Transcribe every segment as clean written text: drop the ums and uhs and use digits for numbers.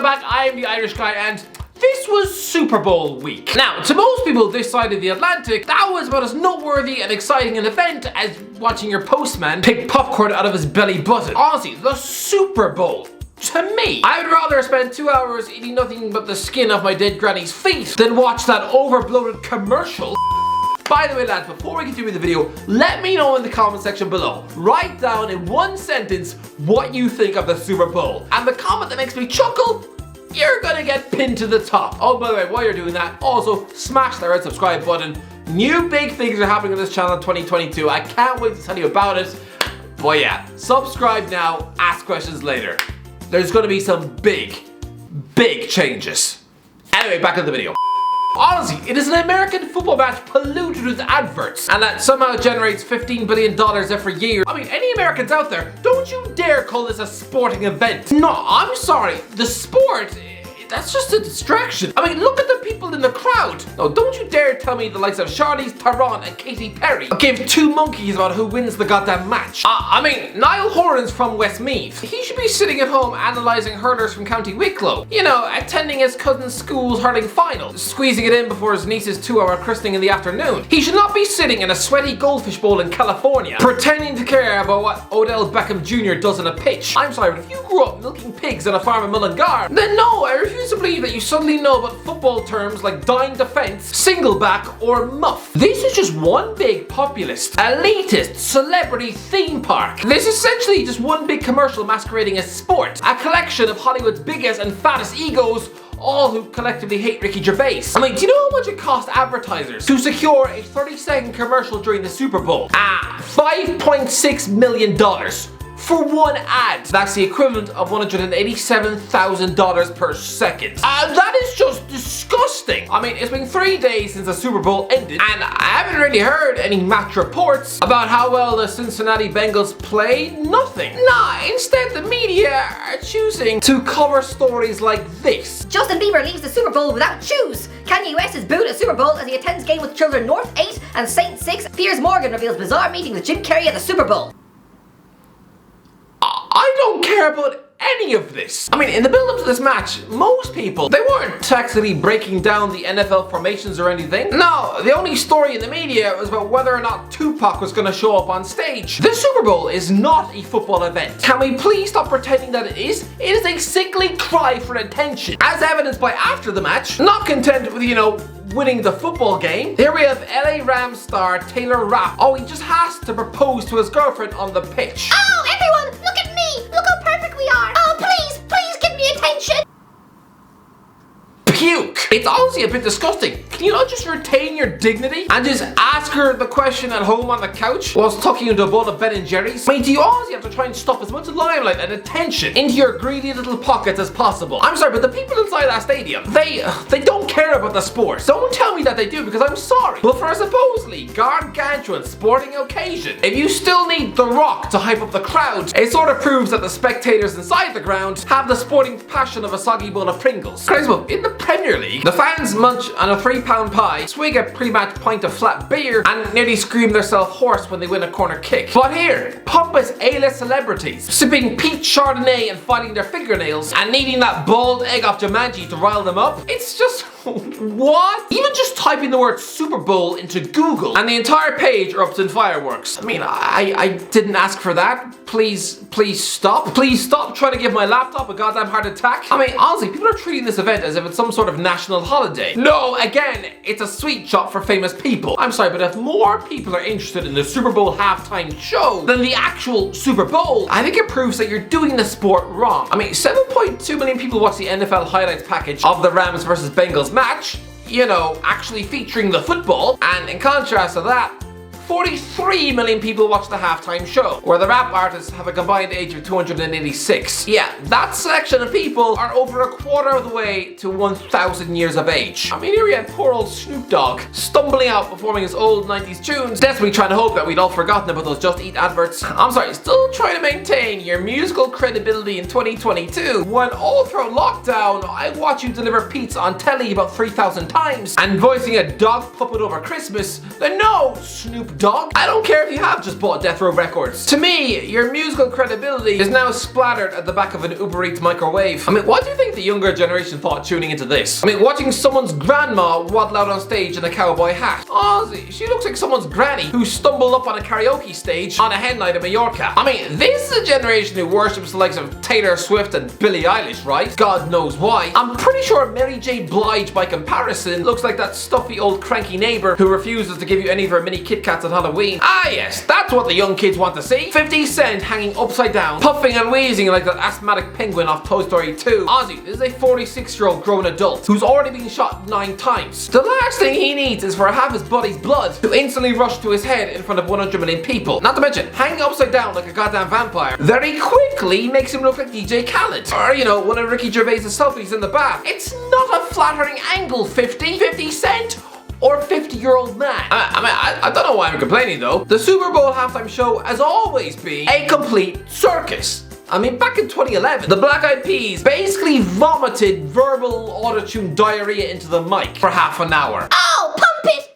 welcome back. I am the Irish guy, and this was Super Bowl week. Now, to most people this side of the Atlantic, that was about as noteworthy and exciting an event as watching your postman pick popcorn out of his belly button. Honestly, the Super Bowl, to me, I would rather spend 2 hours eating nothing but the skin off my dead granny's feet than watch that overbloated commercial. By the way, lads, before we continue with the video, let me know in the comment section below. Write down in one sentence what you think of the Super Bowl. And the comment that makes me chuckle, you're gonna get pinned to the top. Oh, by the way, while you're doing that, also smash the red subscribe button. New big things are happening on this channel in 2022. I can't wait to tell you about it. But yeah, subscribe now, ask questions later. There's gonna be some big changes. Anyway, back to the video. Honestly, it is an American football match polluted with adverts, and that somehow generates $15 billion every year. I mean, any Americans out there, don't you dare call this a sporting event. No, I'm sorry, the sport, that's just a distraction. I mean, look at the people in the crowd. No, don't you dare tell me the likes of Charlize Theron and Katy Perry give two monkeys about who wins the goddamn match. I mean, Niall Horan's from Westmeath. He should be sitting at home analysing hurlers from County Wicklow. You know, attending his cousin's school's hurling final, squeezing it in before his niece's 2-hour christening in the afternoon. He should not be sitting in a sweaty goldfish bowl in California, pretending to care about what Odell Beckham Jr. does on a pitch. I'm sorry, but if you grew up milking pigs on a farm in Mullingar, then no, I refuse to believe that you suddenly know about football terms like dying defence, singleback, or muff. This is just one big populist, elitist, celebrity theme park. This is essentially just one big commercial masquerading as sport. A collection of Hollywood's biggest and fattest egos, all who collectively hate Ricky Gervais. I mean, do you know how much it cost advertisers to secure a 30-second commercial during the Super Bowl? $5.6 million. For one ad. That's the equivalent of $187,000 per second. That is just disgusting. I mean, it's been 3 days since the Super Bowl ended, and I haven't really heard any match reports about how well the Cincinnati Bengals played. Nothing. Nah, instead the media are choosing to cover stories like this. Justin Bieber leaves the Super Bowl without shoes. Kanye West is booed at Super Bowl as he attends game with children North 8 and Saint 6. Piers Morgan reveals bizarre meeting with Jim Carrey at the Super Bowl. I don't care about any of this. I mean, in the build-up to this match, most people, they weren't actually breaking down the NFL formations or anything. No, the only story in the media was about whether or not Tupac was going to show up on stage. The Super Bowl is not a football event. Can we please stop pretending that it is? It is a sickly cry for attention. As evidenced by after the match, not content with, you know, winning the football game, here we have LA Rams star Taylor Rapp. Oh, he just has to propose to his girlfriend on the pitch. Oh, everyone, look at me! Look how perfect we are! Oh, please give me attention! Puke! It's honestly a bit disgusting. Can you not just retain your dignity and just ask her the question at home on the couch whilst tucking into a bowl of Ben & Jerry's? I mean, do you honestly have to try and stuff as much limelight and attention into your greedy little pockets as possible? I'm sorry, but the people inside that stadium, they don't care about the sport. Don't tell me that they do, because I'm sorry. But for a supposedly gargantuan sporting occasion, if you still need The Rock to hype up the crowd, it sort of proves that the spectators inside the ground have the sporting passion of a soggy bowl of Pringles. Crazy, but in the Premier League, the fans munch on a £3 pie, swig a pre-match pint of flat beer, and nearly scream themselves hoarse when they win a corner kick. But here, pompous A-list celebrities, sipping peach Chardonnay and fighting their fingernails, and needing that bald egg off Jumanji to rile them up, it's just... what? Even just typing the word Super Bowl into Google, and the entire page erupts in fireworks. I mean, I didn't ask for that. Please stop. Please stop trying to give my laptop a goddamn heart attack. I mean, honestly, people are treating this event as if it's some sort of national holiday. No, again, it's a sweet shop for famous people. I'm sorry, but if more people are interested in the Super Bowl halftime show than the actual Super Bowl, I think it proves that you're doing the sport wrong. I mean, 7.2 million people watched the NFL highlights package of the Rams versus Bengals match, you know, actually featuring the football, and in contrast to that, 43 million people watch the halftime show, where the rap artists have a combined age of 286. Yeah, that section of people are over a quarter of the way to 1,000 years of age. I mean, here we had poor old Snoop Dogg stumbling out performing his old 90s tunes, desperately trying to hope that we'd all forgotten about those Just Eat adverts. I'm sorry, still trying to maintain your musical credibility in 2022, when all through lockdown, I watch you deliver pizza on telly about 3,000 times, and voicing a dog puppet over Christmas, then no, Snoop Dogg? I don't care if you have just bought Death Row Records. To me, your musical credibility is now splattered at the back of an Uber Eats microwave. I mean, what do you think the younger generation thought tuning into this? I mean, watching someone's grandma waddle out on stage in a cowboy hat. Honestly, she looks like someone's granny who stumbled up on a karaoke stage on a hen night in Mallorca. I mean, this is a generation who worships the likes of Taylor Swift and Billie Eilish, right? God knows why. I'm pretty sure Mary J. Blige, by comparison, looks like that stuffy old cranky neighbor who refuses to give you any of her mini Kit Kats on Halloween. Ah yes, that's what the young kids want to see. 50 Cent hanging upside down, puffing and wheezing like that asthmatic penguin off Toy Story 2. Ozzy, this is a 46-year-old grown adult who's already been shot 9 times. The last thing he needs is for half his body's blood to instantly rush to his head in front of 100 million people. Not to mention, hanging upside down like a goddamn vampire very quickly makes him look like DJ Khaled. Or, you know, one of Ricky Gervais' selfies in the bath. It's not a flattering angle, 50 Cent. Or 50-year-old man. I don't know why I'm complaining though. The Super Bowl halftime show has always been a complete circus. I mean, back in 2011, the Black Eyed Peas basically vomited verbal autotune diarrhea into the mic for half an hour. Oh, pump it!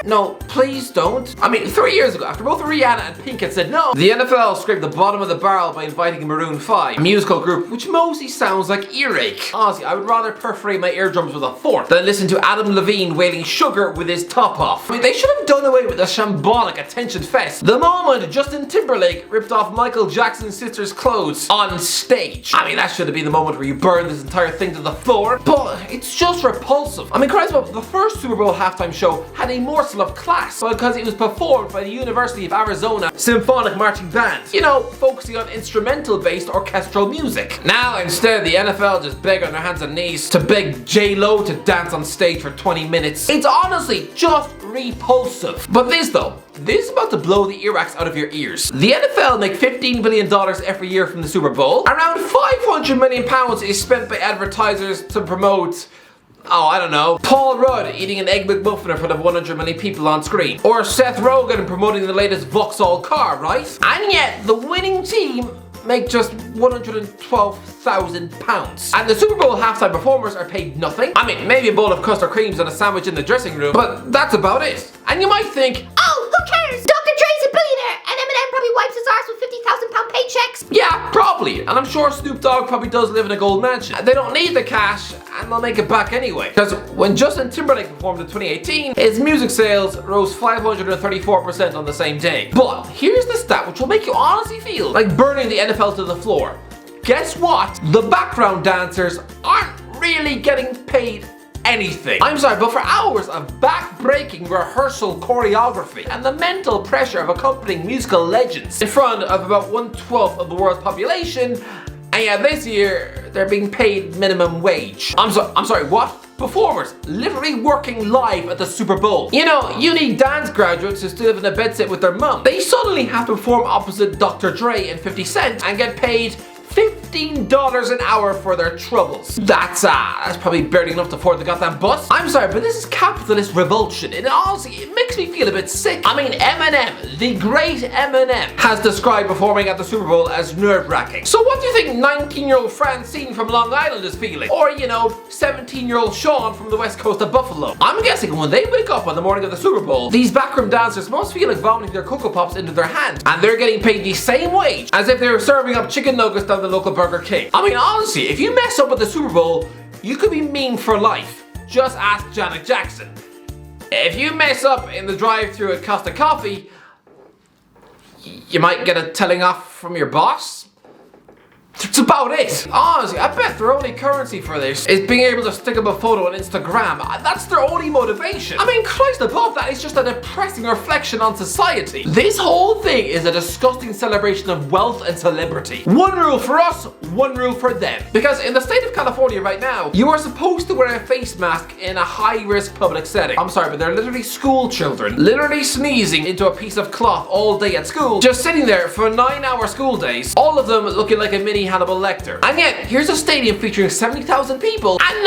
No, please don't. I mean, 3 years ago, after both Rihanna and Pink had said no, the NFL scraped the bottom of the barrel by inviting Maroon 5, a musical group which mostly sounds like earache. Honestly, I would rather perforate my eardrums with a fork than listen to Adam Levine wailing sugar with his top off. I mean, they should have done away with the shambolic attention fest the moment Justin Timberlake ripped off Michael Jackson's sister's clothes on stage. I mean, that should have been the moment where you burn this entire thing to the floor, but it's just repulsive. I mean, Christ, the first Super Bowl halftime show had a morsel of class because it was performed by the University of Arizona Symphonic Marching Band. You know, focusing on instrumental-based orchestral music. Now, instead, the NFL just beg on their hands and knees to beg J-Lo to dance on stage for 20 minutes. It's honestly just repulsive. But this is about to blow the earwax out of your ears. The NFL make $15 billion every year from the Super Bowl. Around £500 million is spent by advertisers to promote, oh, I don't know, Paul Rudd eating an Egg McMuffin in front of 100 million people on screen. Or Seth Rogen promoting the latest Vauxhall car, right? And yet, the winning team make just £112,000. And the Super Bowl halftime performers are paid nothing. I mean, maybe a bowl of custard creams and a sandwich in the dressing room, but that's about it. And you might think, oh, who cares? Dr. Dre's a billionaire, and Eminem probably wipes his arse with £50,000 paychecks. Yeah, probably. And I'm sure Snoop Dogg probably does live in a gold mansion. They don't need the cash, and they'll make it back anyway. Because when Justin Timberlake performed in 2018, his music sales rose 534% on the same day. But here's the stat which will make you honestly feel like burning the NFL to the floor. Guess what? The background dancers aren't really getting paid anything. I'm sorry, but for hours of back-breaking rehearsal choreography and the mental pressure of accompanying musical legends in front of about 1/12 of the world's population, and yeah, this year they're being paid minimum wage. I'm sorry, what? Performers literally working live at the Super Bowl. You know, uni dance graduates who still live in a bedsit with their mum. They suddenly have to perform opposite Dr. Dre and 50 Cent and get paid $15 an hour for their troubles. That's probably barely enough to afford the goddamn bus. I'm sorry, but this is capitalist revulsion, and honestly, it makes me feel a bit sick. I mean, Eminem, the great Eminem, has described performing at the Super Bowl as nerve-wracking. So what do you think 19-year-old Francine from Long Island is feeling? Or, you know, 17-year-old Sean from the west coast of Buffalo? I'm guessing when they wake up on the morning of the Super Bowl, these backroom dancers must feel like vomiting their Cocoa Pops into their hand, and they're getting paid the same wage as if they were serving up chicken nuggets down the local Burger King. I mean, honestly, if you mess up at the Super Bowl, you could be memed for life. Just ask Janet Jackson. If you mess up in the drive-thru at Costa Coffee, you might get a telling off from your boss. That's about it. Honestly, I bet their only currency for this is being able to stick up a photo on Instagram. That's their only motivation. I mean, Christ above that, it's just a depressing reflection on society. This whole thing is a disgusting celebration of wealth and celebrity. One rule for us, one rule for them. Because in the state of California right now, you are supposed to wear a face mask in a high-risk public setting. I'm sorry, but they're literally school children, literally sneezing into a piece of cloth all day at school, just sitting there for 9-hour school days, all of them looking like a mini Hannibal Lecter. And yet, here's a stadium featuring 70,000 people, and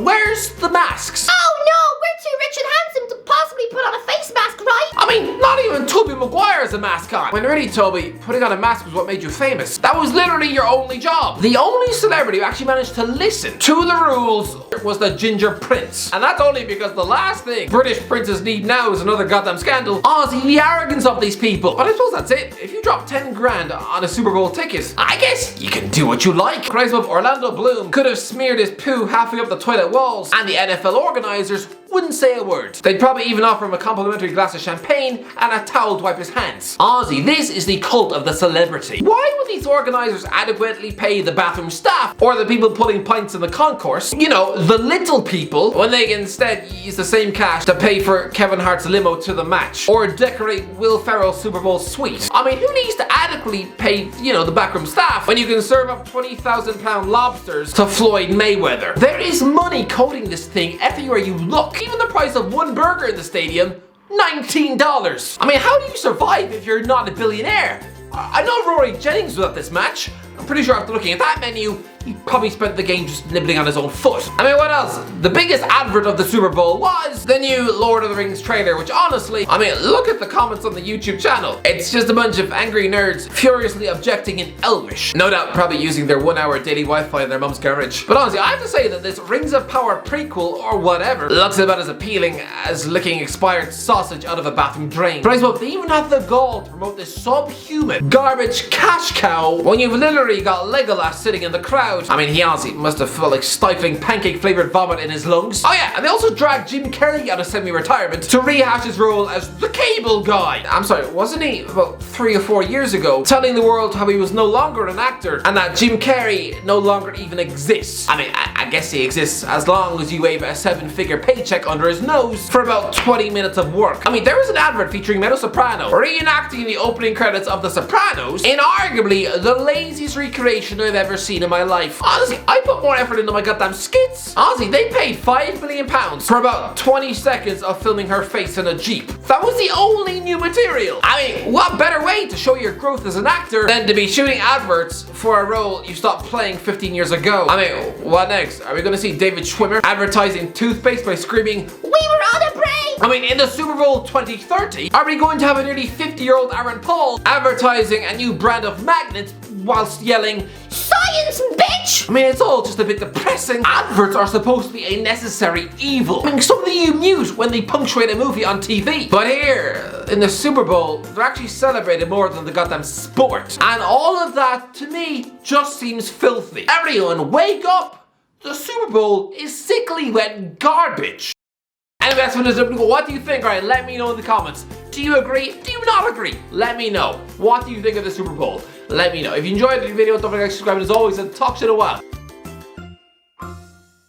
where's the masks? Oh no, we're too rich and handsome to possibly put on a face mask, right? I mean, Not even Tobey Maguire is a mascot. When really, Toby, putting on a mask was what made you famous. That was literally your only job. The only celebrity who actually managed to listen to the rules was the Ginger Prince. And that's only because the last thing British princes need now is another goddamn scandal. Ozzy, the arrogance of these people. But I suppose that's it. If you drop 10 grand on a Super Bowl ticket, I guess you can do what you like. Cries of Orlando Bloom could have smeared his poo halfway up the toilet walls, and the NFL organizers wouldn't say a word. They'd probably even offer him a complimentary glass of champagne and a towel to wipe his hands. Ozzy, this is the cult of the celebrity. Why would these organizers adequately pay the bathroom staff or the people putting pints in the concourse? You know, the little people, when they can instead use the same cash to pay for Kevin Hart's limo to the match or decorate Will Ferrell's Super Bowl suite. I mean, who needs to adequately pay, you know, the backroom staff when you can serve up 20,000-pound lobsters to Floyd Mayweather? There is money coding this thing everywhere you look. Even the price of one burger in the stadium, $19. I mean, how do you survive if you're not a billionaire? I know Rory Jennings was at this match. I'm pretty sure after looking at that menu, he probably spent the game just nibbling on his own foot. I mean, what else? The biggest advert of the Super Bowl was the new Lord of the Rings trailer, which honestly, I mean, look at the comments on the YouTube channel. It's just a bunch of angry nerds furiously objecting in Elvish. No doubt probably using their 1 hour daily Wi-Fi in their mum's garage. But honestly, I have to say that this Rings of Power prequel or whatever looks about as appealing as licking expired sausage out of a bathroom drain. But I suppose they even have the gall to promote this subhuman garbage cash cow when you've literally got Legolas sitting in the crowd. I mean, he honestly must have felt like stifling pancake-flavored vomit in his lungs. Oh yeah, and they also dragged Jim Carrey out of semi-retirement to rehash his role as the cable guy. I'm sorry, wasn't he about 3 or 4 years ago telling the world how he was no longer an actor and that Jim Carrey no longer even exists? I mean, I guess he exists as long as you wave a 7-figure paycheck under his nose for about 20 minutes of work. I mean, there was an advert featuring Meadow Soprano reenacting the opening credits of The Sopranos in arguably the laziest recreation I've ever seen in my life. Honestly, I put more effort into my goddamn skits. Honestly, they paid £5 million for about 20 seconds of filming her face in a Jeep. That was the only new material. I mean, what better way to show your growth as an actor than to be shooting adverts for a role you stopped playing 15 years ago? I mean, what next? Are we gonna see David Schwimmer advertising toothpaste by screaming, "We were on a break"? I mean, in the Super Bowl 2030, are we going to have a nearly 50-year-old Aaron Paul advertising a new brand of magnets whilst yelling, "Science, bitch"? I mean, it's all just a bit depressing. Adverts are supposed to be a necessary evil. I mean, something you mute when they punctuate a movie on TV. But here, in the Super Bowl, they're actually celebrated more than the goddamn sport. And all of that, to me, just seems filthy. Everyone, wake up! The Super Bowl is sickly wet garbage. Anyway, that's what it is. What do you think? Alright, let me know in the comments. Do you agree? Do you not agree? Let me know. What do you think of the Super Bowl? Let me know. If you enjoyed the video, don't forget to subscribe. And as always, I'll talk to you in a while.